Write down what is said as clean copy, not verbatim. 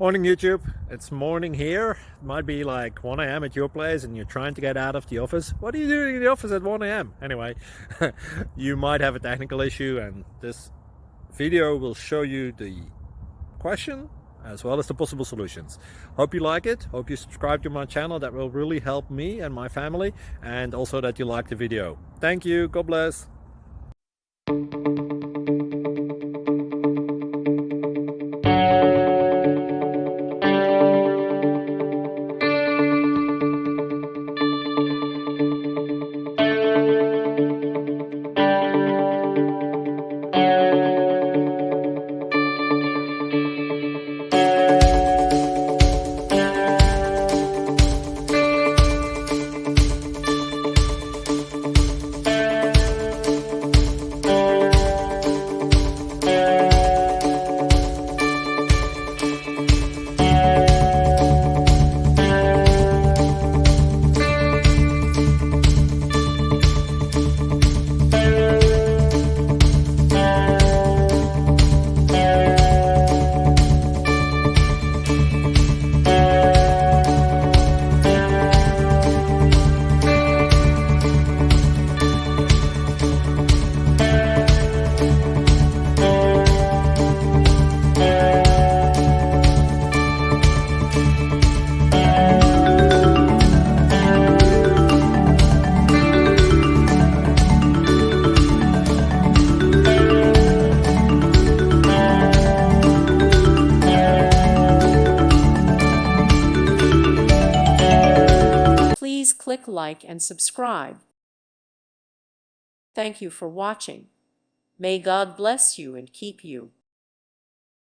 Morning YouTube, it's morning here. It might be like 1 a.m. at your place and you're trying to get out of the office. What are you doing in the office at 1 a.m.? Anyway, you might have a technical issue and this video will show you the question as well as the possible solutions. Hope you like it, hope you subscribe to my channel. That will really help me and my family, and also that you like the video. Thank you, God bless. Please click like and subscribe. Thank you for watching. May God bless you and keep you.